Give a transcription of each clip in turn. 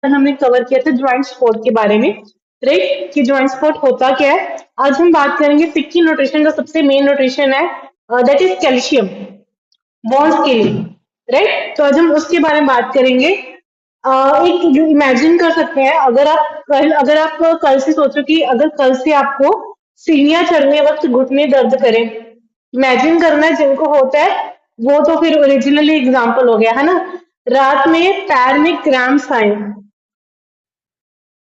हमने कवर किया था ज्वाइंट सपोर्ट के बारे में, राइट, कि ज्वाइंट सपोर्ट होता क्या है। आज हम बात करेंगे सिक्की न्यूट्रिशन, जो सबसे मेन न्यूट्रिशन है, दैट इज कैल्शियम, बोन्स के लिए, राइट। तो आज हम उसके बारे में बात करेंगे। एक इमेजिन कर सकते हैं, अगर आप कल से सोचो कि अगर कल से आपको सीढ़ियां चढ़ने वक्त घुटने दर्द करें, इमेजिन करना है जिनको होता है, वो तो फिर ओरिजिनली एग्जाम्पल हो गया है ना। रात में पैर में क्रैम्प्स आए,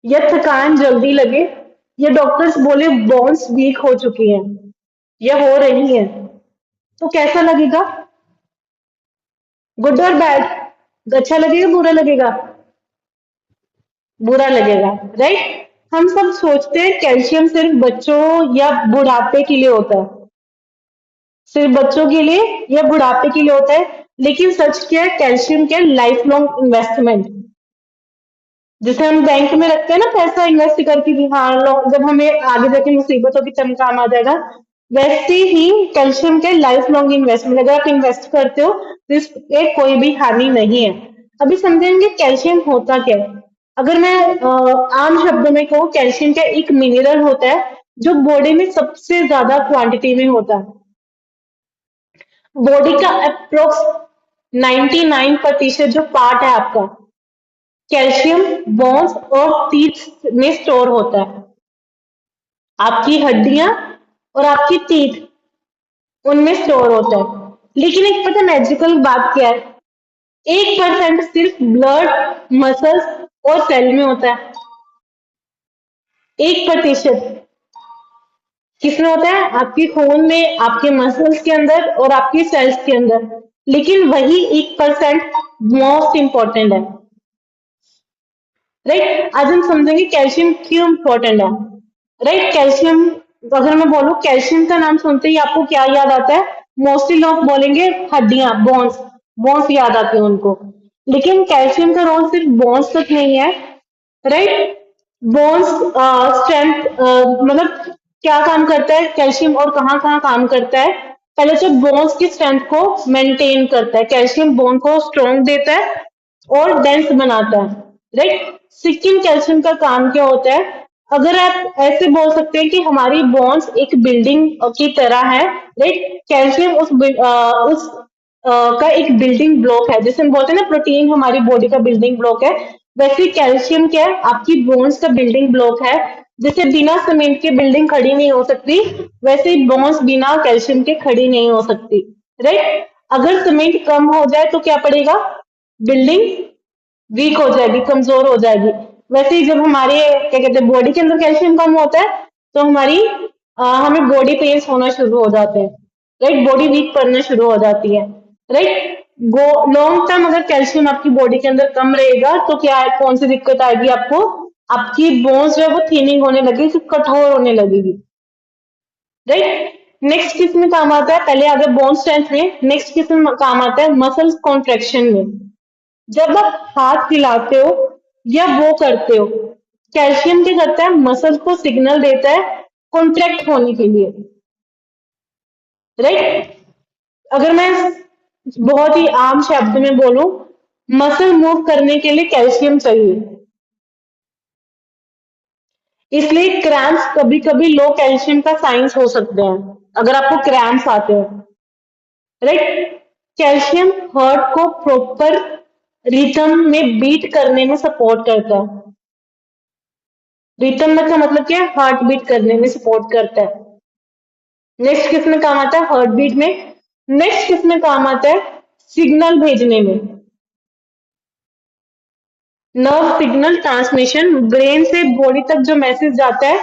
या थकान जल्दी लगे, या डॉक्टर्स बोले बोन्स वीक हो चुकी हैं या हो रही हैं, तो कैसा लगेगा? गुड और बैड? अच्छा लगेगा, बुरा लगेगा? बुरा लगेगा, राइट। हम सब सोचते हैं कैल्शियम सिर्फ बच्चों या बुढ़ापे के लिए होता है, सिर्फ बच्चों के लिए या बुढ़ापे के लिए होता है, लेकिन सच क्या है, कैल्शियम क्या है, लाइफ लॉन्ग इन्वेस्टमेंट। जैसे हम बैंक में रखते हैं ना पैसा इन्वेस्ट करके कि हाँ जब हमें आगे जाके मुसीबतों की टाइम काम आ जाएगा, वैसे ही कैल्शियम के लाइफ लॉन्ग इन्वेस्टमेंट, अगर आप इन्वेस्ट करते हो तो इसके कोई भी हानि नहीं है। अभी समझेंगे कैल्शियम होता क्या है। अगर मैं आम शब्दों में कहूँ, कैल्शियम का एक मिनरल होता है जो बॉडी में सबसे ज्यादा क्वांटिटी में होता है। बॉडी का अप्रोक्स 99% जो पार्ट है आपका, कैल्शियम बोन्स और टीथ में स्टोर होता है। आपकी हड्डियां और आपकी टीथ, उनमें स्टोर होता है। लेकिन एक पता मैजिकल बात क्या है, 1% सिर्फ ब्लड, मसल्स और सेल में होता है। 1% किसमें होता है? आपके खून में, आपके मसल्स के अंदर और आपके सेल्स के अंदर। लेकिन वही 1% मोस्ट इंपॉर्टेंट है, राइट। आज हम समझेंगे कैल्शियम क्यों इंपॉर्टेंट है, राइट। कैल्शियम, अगर मैं बोलूं कैल्शियम का नाम सुनते ही आपको क्या याद आता है? मोस्टली लोग बोलेंगे हड्डियां, बोन्स, बोन्स याद आते हैं उनको। लेकिन कैल्शियम का रोल सिर्फ बोन्स तक नहीं है, राइट। बोन्स स्ट्रेंथ, मतलब क्या काम करता है कैल्शियम और कहाँ कहाँ काम करता है? पहले तो बोन्स की स्ट्रेंथ को मेंटेन करता है, कैल्शियम बोन को स्ट्रॉन्ग देता है और डेंस बनाता है, राइट। सिक्किम कैल्शियम का काम क्या होता है? अगर आप ऐसे बोल सकते हैं कि हमारी बोन्स एक बिल्डिंग की तरह है, राइट। कैल्शियम उस का एक बिल्डिंग ब्लॉक है, जैसे हम बोलते हैं ना प्रोटीन हमारी बॉडी का बिल्डिंग ब्लॉक है, वैसे कैल्शियम क्या है, आपकी बोन्स का बिल्डिंग ब्लॉक है। जैसे बिना सीमेंट के बिल्डिंग खड़ी नहीं हो सकती, वैसे ही बोन्स बिना कैल्शियम के खड़ी नहीं हो सकती, राइट। अगर सीमेंट कम हो जाए तो क्या पड़ेगा? बिल्डिंग वीक हो जाएगी, कमजोर हो जाएगी। वैसे ही जब हमारे क्या कहते हैं बॉडी के अंदर कैल्शियम कम होता है, तो हमें बॉडी पेन्स होना शुरू हो जाते हैं, राइट। बॉडी वीक पड़ना शुरू हो जाती है, राइट। लॉन्ग टर्म अगर कैल्शियम आपकी बॉडी के अंदर कम रहेगा तो क्या है, कौन सी दिक्कत आएगी आपको? आपकी बोन्स जो है वो थीनिंग होने लगेगी, कठोर होने लगेगी, राइट। नेक्स्ट किस में काम आता है? पहले आगे बोन स्ट्रेंथ में, नेक्स्ट किस में काम आता है? मसल्स कॉन्ट्रेक्शन में। जब आप हाथ हिलाते हो या वो करते हो, कैल्शियम क्या करता है? मसल को सिग्नल देता है कॉन्ट्रैक्ट होने के लिए, राइट। अगर मैं बहुत ही आम शब्द में बोलूं, मसल मूव करने के लिए कैल्शियम चाहिए, इसलिए क्रैम्प्स कभी कभी लो कैल्शियम का साइंस हो सकते हैं, अगर आपको क्रैम्प्स आते हैं, राइट। कैल्शियम हार्ट को प्रॉपर रिदम में बीट करने में सपोर्ट करता है। रिदम का मतलब क्या है? हार्ट बीट करने में सपोर्ट करता है। नेक्स्ट किस में काम आता है? हार्ट बीट में। नेक्स्ट किस में काम आता है? सिग्नल भेजने में। नर्व सिग्नल ट्रांसमिशन, ब्रेन से बॉडी तक जो मैसेज जाता है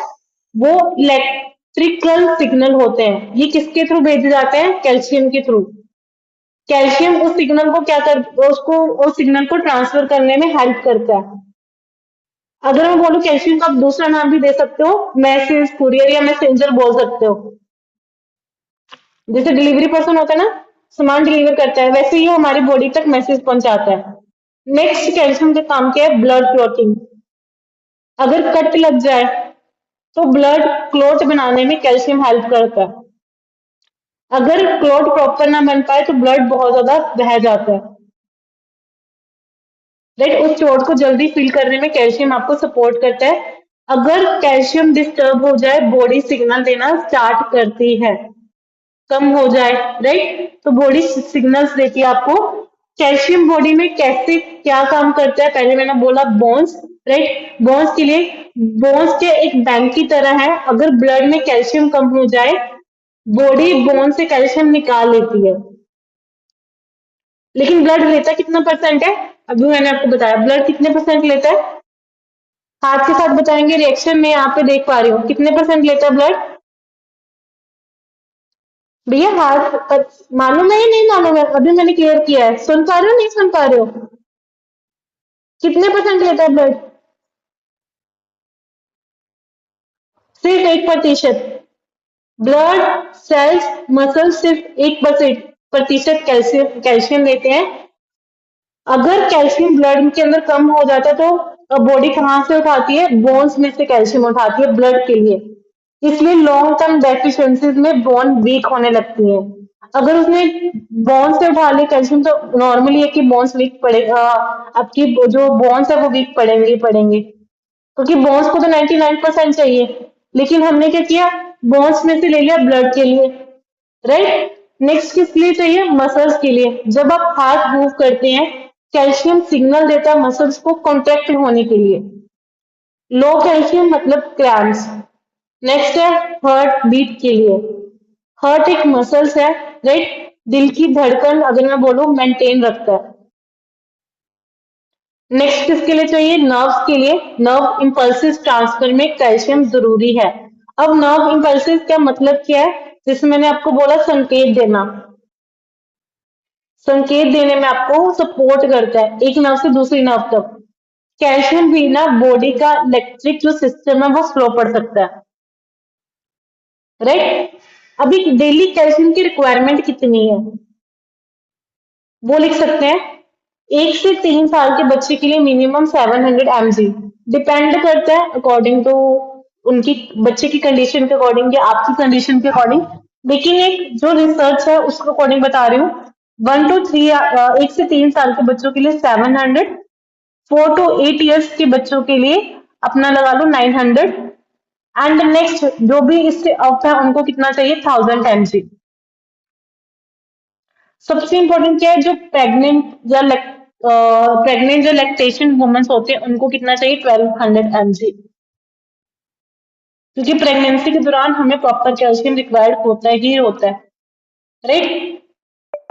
वो इलेक्ट्रिकल सिग्नल होते हैं। ये किसके थ्रू भेजे जाते हैं? कैल्शियम के थ्रू। कैल्शियम उस सिग्नल को क्या कर उसको उस सिग्नल को ट्रांसफर करने में हेल्प करता है। अगर मैं बोलूं कैल्शियम का आप दूसरा नाम भी दे सकते हो, मैसेज कुरियर या मैसेंजर बोल सकते हो। जैसे डिलीवरी पर्सन होता है ना, सामान डिलीवर करता है, वैसे ही वो हमारी बॉडी तक मैसेज पहुंचाता है। नेक्स्ट कैल्शियम का काम क्या है? Blood clotting. अगर कट लग जाए तो ब्लड क्लॉट बनाने में कैल्शियम हेल्प करता है। अगर क्लॉट प्रॉपर ना बन पाए तो ब्लड बहुत ज्यादा बह जाता है। राइट, उस चोट को जल्दी फील करने में कैल्शियम आपको सपोर्ट करता है। अगर कैल्शियम डिस्टर्ब हो जाए बॉडी सिग्नल देना स्टार्ट करती है, कम हो जाए, राइट, तो बॉडी सिग्नल्स देती है आपको। कैल्शियम बॉडी में कैसे क्या काम करता है, पहले मैंने बोला बोन्स, राइट, बोन्स के लिए, बोन्स के एक बैंक की तरह है। अगर ब्लड में कैल्शियम कम हो जाए बॉडी बोन से कैल्शियम निकाल लेती है, लेकिन ब्लड लेता कितना परसेंट है, अभी मैंने आपको बताया ब्लड कितने परसेंट लेता है। हाथ के साथ बताएंगे, रिएक्शन में यहाँ पे देख पा रही हूँ कितने परसेंट लेता है ब्लड। भैया हाथ मालूम है या नहीं मालूम है, अभी मैंने क्लियर किया है, सुन पा रहे हो नहीं सुन पा रहे हो, कितने परसेंट लेता है ब्लड, सिर्फ 1%। ब्लड सेल्स मसल सिर्फ 1% कैल्शियम कैल्शियम लेते हैं। अगर कैल्शियम ब्लड के अंदर कम हो जाता है तो बॉडी कहाँ से उठाती है, बोन्स में से कैल्शियम उठाती है ब्लड के लिए। इसलिए लॉन्ग टर्म डेफिशिएंसीज में बोन वीक होने लगती है। अगर उसने बोन से उठा लिया कैल्शियम तो नॉर्मली है कि बोन्स वीक पड़ेगा, आपकी जो बोन्स है वो वीक पड़ेंगे ही पड़ेंगे, क्योंकि बोन्स को तो 99% चाहिए, लेकिन हमने क्या किया, बोन्स में से ले लिया ब्लड के लिए, राइट। नेक्स्ट किस लिए चाहिए, मसल्स के लिए। जब आप हाथ मूव करते हैं कैल्शियम सिग्नल देता है मसल्स को कॉन्ट्रैक्ट होने के लिए। लो कैल्शियम मतलब क्रैम्प्स। नेक्स्ट है हार्ट बीट के लिए। हार्ट एक मसल्स है, राइट, दिल की धड़कन अगर मैं बोलूं मेंटेन रखता है। नेक्स्ट किसके लिए चाहिए, नर्व्स के लिए। नर्व इम्पल्सिस ट्रांसफर में कैल्शियम जरूरी है। अब नर्व इम्पल्सिस का मतलब क्या है, जैसे मैंने आपको बोला संकेत देना, संकेत देने में आपको सपोर्ट करता है एक नर्व से दूसरी नर्व तक। कैल्शियम भी ना बॉडी का इलेक्ट्रिक जो सिस्टम है वो स्लो पड़ सकता है, राइट। अभी डेली कैल्शियम की रिक्वायरमेंट कितनी है वो लिख सकते हैं। 1 से 3 साल के बच्चे के लिए मिनिमम 700 mg, डिपेंड करता है अकॉर्डिंग टू उनकी बच्चे की कंडीशन के अकॉर्डिंग या आपकी कंडीशन के अकॉर्डिंग, लेकिन एक जो रिसर्च है उसके अकॉर्डिंग बता रही हूँ। 1 to 3 1 से 3 साल के बच्चों के लिए 700, 4 to 8 years के बच्चों के लिए अपना लगा लो 900, एंड नेक्स्ट जो भी इससे अप है उनको कितना चाहिए, 1000 mg। सबसे इम्पोर्टेंट क्या है, जो प्रेग्नेंट जो लैक्टेशन वुमेन्स होते हैं उनको कितना चाहिए, 1200 mg, क्योंकि प्रेगनेंसी के दौरान हमें प्रॉपर कैल्शियम रिक्वायर्ड होता है ही होता है, राइट।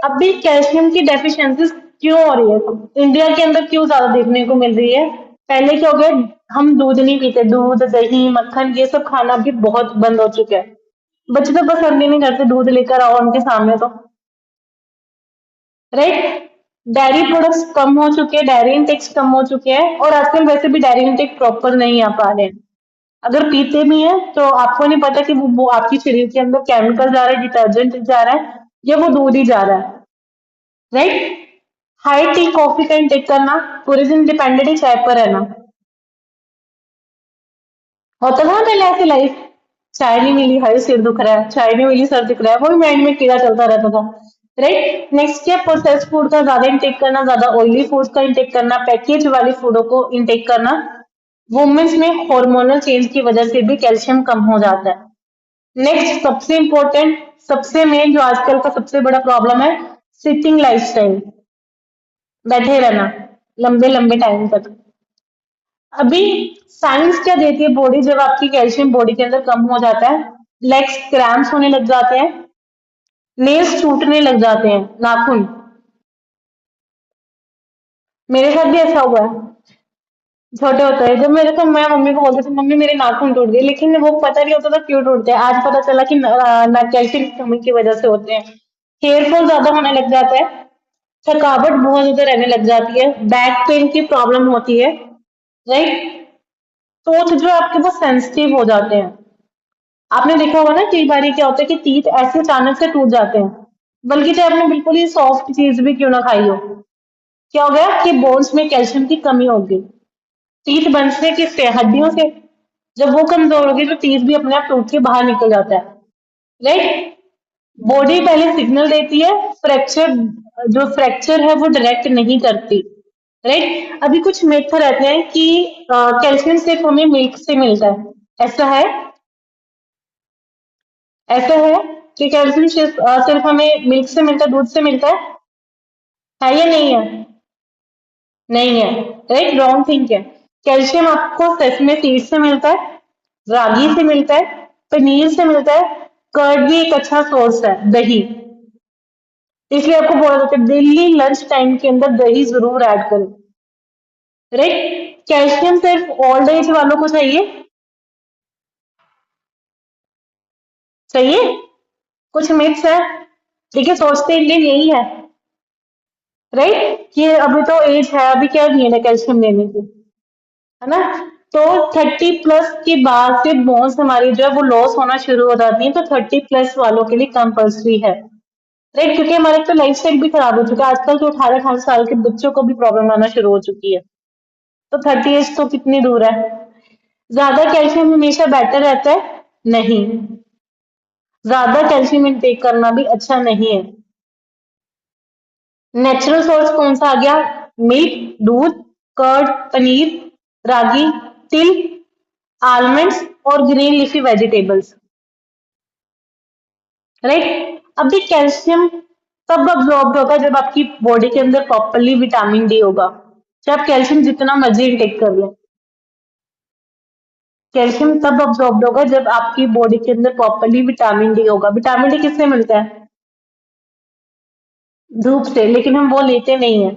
अभी कैल्शियम की डेफिशिएंसी क्यों हो रही है इंडिया के अंदर, क्यों ज्यादा देखने को मिल रही है। पहले क्या हो गया, हम दूध नहीं पीते, दूध दही मक्खन ये सब खाना भी बहुत बंद हो चुका है। बच्चे तो पसंद ही नहीं करते दूध लेकर आओ उनके सामने तो, राइट। डेयरी प्रोडक्ट्स कम हो चुके हैं, डेयरी इंटेक्स कम हो चुके हैं, और आजकल वैसे भी डेयरी इंटेक प्रॉपर नहीं आ पा रहे हैं। अगर पीते भी हैं तो आपको नहीं पता कि वो आपकी शरीर के अंदर केमिकल जा रहा है, डिटर्जेंट जा रहा है, या वो दूध ही जा रहा है, राइट। हाई टी कॉफी का इंटेक करना, पूरे दिन डिपेंडेंट ही चाय पर रहना, होता था ना पहले ऐसी लाइफ। चाय नहीं मिली हाय सिर दुख रहा है, चाय नहीं मिली सर दुख रहा है, वही माइंड में कीड़ा चलता रहता था, राइट। नेक्स्ट क्या, प्रोसेस फूड का ज्यादा इंटेक करना, ज्यादा ऑयली फूड का इंटेक करना, पैकेज वाली फूडों को इंटेक करना। वुमेन्स में हार्मोनल चेंज की वजह से भी कैल्शियम कम हो जाता है। नेक्स्ट सबसे इंपॉर्टेंट, सबसे मेन जो आजकल का सबसे बड़ा प्रॉब्लम है, सिटिंग लाइफस्टाइल, बैठे रहना लंबे लंबे टाइम तक। अभी साइंस क्या देती है बॉडी, जब आपकी कैल्शियम बॉडी के अंदर कम हो जाता है, लेग्स क्रैम्प्स होने लग जाते हैं, नेल्स टूटने लग जाते हैं, नाखून। मेरे साथ भी ऐसा हुआ है, छोटे होते हैं जब मेरे को, मैं मम्मी को बोलती थी मम्मी मेरे नाखून टूट गए, लेकिन वो पता नहीं होता था क्यों टूटते हैं। आज पता चला कि ना कैल्शियम की कमी की वजह से होते हैं। हेयर फॉल ज्यादा होने लग जाता है, थकावट बहुत ज्यादा रहने लग जाती है, बैक पेन की प्रॉब्लम होती है, राइट। टूथ जो आपके वो सेंसिटिव हो जाते हैं। आपने देखा होगा ना कई बार क्या होता है कि टीथ ऐसे अचानक से टूट जाते हैं, बल्कि चाहे आपने बिल्कुल ही सॉफ्ट चीज भी क्यों ना खाई हो, क्या हो गया कि बोन्स में कैल्शियम की कमी होगी। टीथ बनते किससे, हड्डियों से। जब वो कमजोर होगी तो टीथ भी अपने आप टूट के बाहर निकल जाता है, राइट। बॉडी पहले सिग्नल देती है, फ्रैक्चर जो फ्रैक्चर है वो डायरेक्ट नहीं करती, राइट। अभी कुछ मिथ रहते हैं कि कैल्शियम सिर्फ हमें मिल्क से मिलता है, ऐसा है? ऐसा है कि कैल्शियम सिर्फ हमें मिल्क से मिलता है, दूध से मिलता है या नहीं है? नहीं है। राइट, रॉन्ग थिंक है। कैल्शियम आपको सेसमे सीड से मिलता है, रागी से मिलता है, पनीर से मिलता है, कर्ड भी एक अच्छा सोर्स है, दही। इसलिए आपको बोला जाता है डेली लंच टाइम के अंदर दही जरूर ऐड करें। राइट, कैल्शियम सिर्फ ओल्ड एज वालों को चाहिए, चाहिए? कुछ मिथ्स है, ठीक है, सोचते इंडियन यही है, राइट, कि अभी तो एज है, अभी क्या नहीं है कैल्शियम लेने की, है ना? तो 30+ के बाद से बोन्स हमारी जो है वो लॉस होना शुरू हो जाती है, तो 30+ वालों के लिए कंपल्सरी है, राइट, क्योंकि हमारे तो लाइफ स्टाइल भी खराब हो चुका है आजकल, तो 18-18 साल के बच्चों को भी प्रॉब्लम आना शुरू हो चुकी है, तो 30 एज तो कितनी दूर है। ज्यादा कैल्शियम हमेशा बेटर रहता है? नहीं, ज्यादा कैल्शियम इनटेक करना भी अच्छा नहीं है। नेचुरल सोर्स कौन सा आ गया? मिल्क, दूध, कर्ड, पनीर, रागी, तिल, आलमंड्स और ग्रीन लीफी वेजिटेबल्स, राइट। अब भी कैल्शियम तब अब्सॉर्ब होगा जब आपकी बॉडी के अंदर प्रॉपरली विटामिन डी होगा, चाहे आप कैल्शियम जितना मर्जी इनटेक कर लें, कैल्शियम तब अब्सॉर्ब होगा जब आपकी बॉडी के अंदर प्रॉपरली विटामिन डी होगा। विटामिन डी किससे मिलता है? धूप से, लेकिन हम वो लेते नहीं है,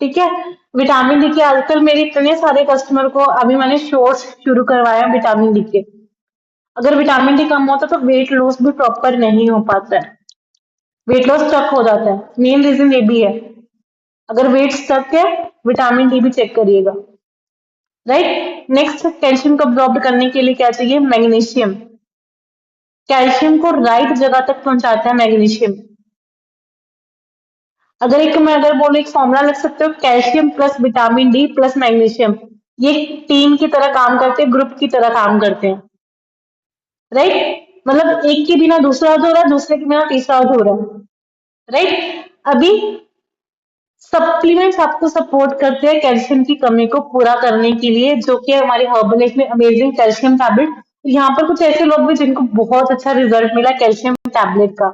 ठीक है। विटामिन डी के आजकल मेरे इतने सारे कस्टमर को अभी मैंने शॉर्ट्स शुरू करवाया विटामिन डी के। अगर विटामिन डी कम होता तो वेट लॉस भी प्रॉपर नहीं हो पाता है, वेट लॉस स्टक हो जाता है, मेन रीजन ये भी है। अगर वेट स्टक है, विटामिन डी भी चेक करिएगा, राइट। नेक्स्ट, कैल्शियम को अब्सॉर्ब करने के लिए क्या चाहिए? मैग्नीशियम। कैल्शियम को राइट जगह तक पहुंचाता है मैग्नीशियम। अगर बोलो एक फॉर्मूला लग सकते हो, calcium plus vitamin D plus magnesium, ये टीम की तरह काम करते हैं, ग्रुप की तरह काम करते हैं, राइट। मतलब एक के बिना दूसरा अधूरा है, दूसरे के बिना तीसरा अधूरा है, राइट। अभी सप्लीमेंट्स आपको सपोर्ट करते हैं कैल्शियम की कमी को पूरा करने के लिए, जो कि हमारी हर्बलाइफ में अमेजिंग कैल्शियम टैबलेट। यहाँ पर कुछ ऐसे लोग भी जिनको बहुत अच्छा रिजल्ट मिला कैल्शियम टैबलेट का।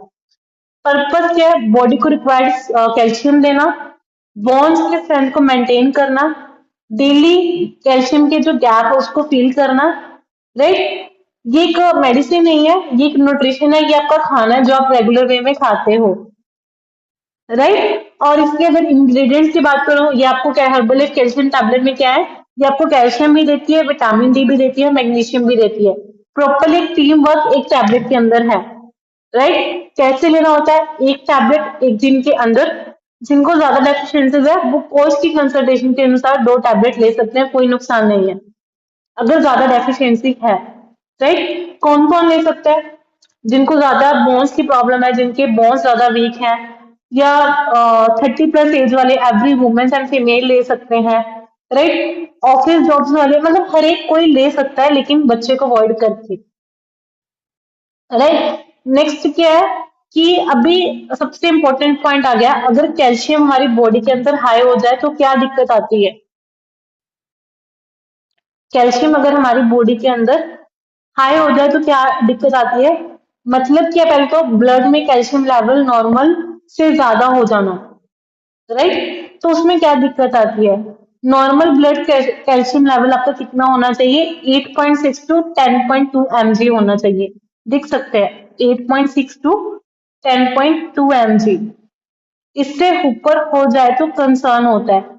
पर्पस क्या है? बॉडी को रिक्वायर्ड कैल्शियम देना, बोन्स के स्ट्रेंथ को मेंटेन करना, डेली कैल्शियम के जो गैप है उसको फिल करना, राइट। ये एक मेडिसिन नहीं है, ये एक न्यूट्रिशन है, ये आपका खाना है जो आप रेगुलर वे में खाते हो, राइट। और इसके अगर इंग्रेडिएंट्स की बात करूं, ये आपको क्या हर्बल कैल्शियम टैबलेट में क्या है? ये आपको कैल्शियम भी देती है, विटामिन डी भी देती है, मैग्नीशियम भी देती है, प्रॉपरली एक टीम वर्क एक टैबलेट के अंदर है, राइट। कैसे लेना होता है? एक टैबलेट एक दिन के अंदर। जिनको ज्यादा डेफिशिएंसीज है वो कोच की कंसल्टेशन के अनुसार 2 टैबलेट ले सकते हैं, कोई नुकसान नहीं है अगर ज्यादा डेफिशिएंसी है, राइट। कौन कौन ले सकता है? जिनको ज्यादा बोन्स की प्रॉब्लम है, जिनके बोन्स ज्यादा वीक हैं, या 30+ एज वाले, एवरी वुमेन एंड फीमेल ले सकते हैं, राइट। ऑफिस जॉब्स वाले, मतलब हर एक कोई ले सकता है, लेकिन बच्चे को अवॉइड करके, राइट। नेक्स्ट क्या है कि अभी सबसे इंपॉर्टेंट पॉइंट आ गया, अगर कैल्शियम हमारी बॉडी के अंदर हाई हो जाए तो क्या दिक्कत आती है? कैल्शियम अगर हमारी बॉडी के अंदर हाई हो जाए तो क्या दिक्कत आती है? मतलब क्या? पहले तो ब्लड में कैल्शियम लेवल नॉर्मल से ज्यादा हो जाना, राइट। तो उसमें क्या दिक्कत आती है? नॉर्मल ब्लड कैल्शियम लेवल आपका कितना होना चाहिए? 8.6 टू 10.2 mg होना चाहिए, दिख सकते हैं 8.6 टू 10.2 mg। इससे ऊपर हो जाए तो कंसर्न होता है।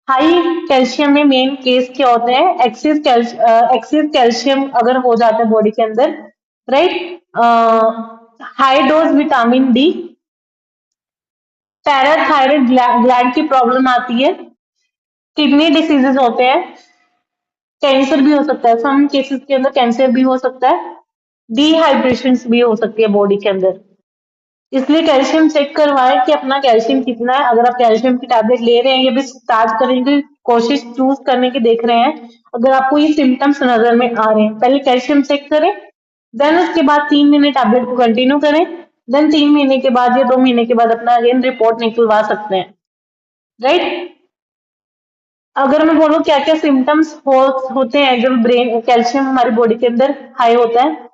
हाई कैल्शियम में मेन केस क्या होते हैं? एक्सेस कैल्शियम अगर हो जाता है बॉडी के अंदर, right, high dose vitamin D, parathyroid gland की प्रॉब्लम आती है, किडनी डिसीजेस होते हैं, कैंसर भी हो सकता है, सम केसेस के अंदर कैंसर भी हो सकता है, डिहाइड्रेशन भी हो सकती है बॉडी के अंदर। इसलिए कैल्शियम चेक करवाएं कि अपना कैल्शियम कितना है। अगर आप कैल्शियम की टैबलेट ले रहे हैं या भी स्टार्ट करेंगे, कोशिश चूज करने की देख रहे हैं, अगर आपको ये सिम्टम्स नजर में आ रहे हैं, पहले कैल्शियम चेक करें, देन उसके बाद 3 महीने टैबलेट को कंटिन्यू करें, देन 3 महीने के बाद या 2 महीने के बाद अपना अगेन रिपोर्ट निकलवा सकते हैं, राइट। अगर मैं बोलूँ क्या क्या सिम्टम्स होते हैं जब ब्रेन कैल्शियम हमारी बॉडी के अंदर हाई होता है।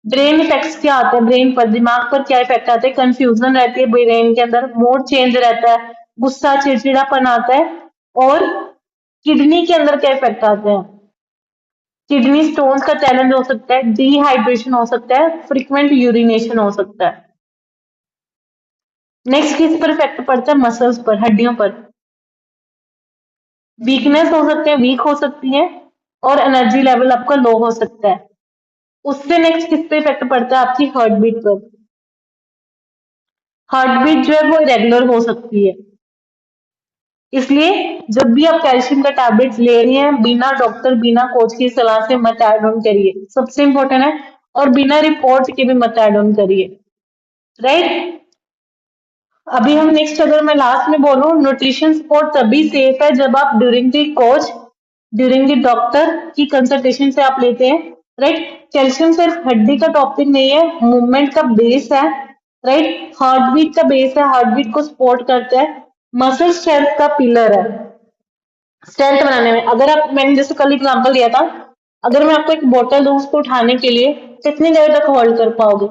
ब्रेन इफेक्ट्स क्या आते हैं, ब्रेन पर दिमाग पर क्या इफेक्ट आते हैं, कंफ्यूजन रहती है ब्रेन के अंदर, मूड चेंज रहता है, गुस्सा चिड़चिड़ापन आता है, और किडनी के अंदर क्या इफेक्ट आते हैं, किडनी स्टोन्स का चैलेंज हो सकता है, डिहाइड्रेशन हो सकता है, फ्रिक्वेंट यूरिनेशन हो सकता है। नेक्स्ट किस पर इफेक्ट पड़ता है, मसल्स पर, हड्डियों पर, वीकनेस हो सकते हैं, वीक हो सकती है, और एनर्जी लेवल आपका लो हो सकता है। उससे नेक्स्ट किस पे इफेक्ट पड़ता है, आपकी हार्ट बीट पर। हार्ट बीट जो है वो इरेगुलर हो सकती है, इसलिए जब भी आप कैल्शियम का टैबलेट ले रही हैं बिना डॉक्टर बिना कोच की सलाह से मत ऐड ऑन करिए, सबसे इंपॉर्टेंट है, और बिना रिपोर्ट के भी मत ऐड ऑन करिए, राइट। अभी हम नेक्स्ट, अगर मैं लास्ट में बोलूं, न्यूट्रिशन सपोर्ट तभी सेफ है जब आप during the coach, during the doctor की कंसल्टेशन से आप लेते हैं, राइट। कैल्शियम सिर्फ हड्डी का टॉपिक नहीं है, मूवमेंट का बेस है, राइट। हार्ट बीट का बेस है, हार्ट बीट को सपोर्ट करता है, मसल स्ट्रेंथ का पिलर है। स्ट्रेंथ बनाने में, अगर आप, मैंने जैसे कल एग्जांपल दिया था, अगर मैं आपको एक बोतल दूं उसको उठाने के लिए, कितनी देर तक होल्ड कर पाओगे,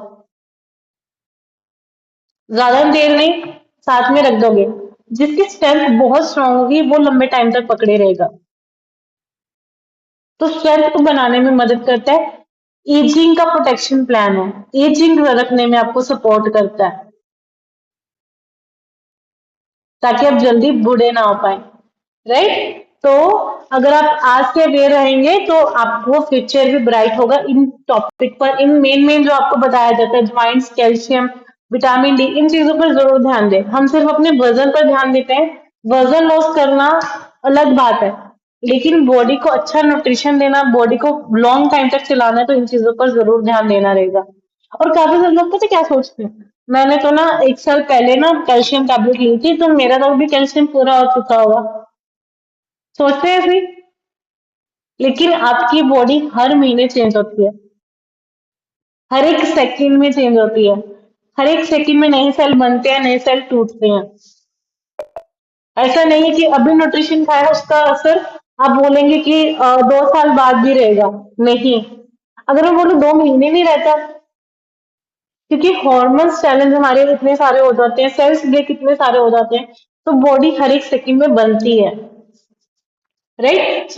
ज्यादा देर नहीं, साथ में रख दोगे। जिसकी स्ट्रेंथ बहुत स्ट्रांग होगी वो लंबे टाइम तक पकड़े रहेगा। तो स्ट्रेंथ को बनाने में मदद करता है, एजिंग का प्रोटेक्शन प्लान है, एजिंग रखने में आपको सपोर्ट करता है, ताकि आप जल्दी बूढ़े ना हो पाए, राइट। तो अगर आप आज से अवेयर रहेंगे तो आपको फ्यूचर भी ब्राइट होगा इन टॉपिक पर, इन मेन मेन जो आपको बताया जाता है, ज्वाइंट्स, कैल्शियम, विटामिन डी, इन चीजों पर जरूर ध्यान दें। हम सिर्फ अपने वजन पर ध्यान देते हैं, वजन लॉस करना अलग बात है, लेकिन बॉडी को अच्छा न्यूट्रिशन देना, बॉडी को लॉन्ग टाइम तक चलाना है, तो इन चीजों पर जरूर ध्यान देना रहेगा। और काफी सारे लोग पता है क्या सोचते हैं, मैंने तो ना 1 साल पहले ना कैल्शियम टैबलेट ली थी तो मेरा तो अभी कैल्शियम पूरा हो चुका होगा, सोचते हैं ऐसे। लेकिन आपकी बॉडी हर महीने चेंज होती है, हर एक सेकंड में चेंज होती है, हर एक सेकंड में नए सेल बनते हैं, नए सेल टूटते हैं। ऐसा नहीं है कि अभी न्यूट्रिशन खाया उसका असर आप बोलेंगे कि 2 साल बाद भी रहेगा, नहीं। अगर मैं बोलूँ 2 महीने नहीं रहता, क्योंकि हॉर्मोन्स चैलेंज हमारे इतने सारे हो जाते हैं, सेल्स ब्रेक इतने सारे हो जाते हैं, तो बॉडी हर एक सेकंड में बनती है, राइट।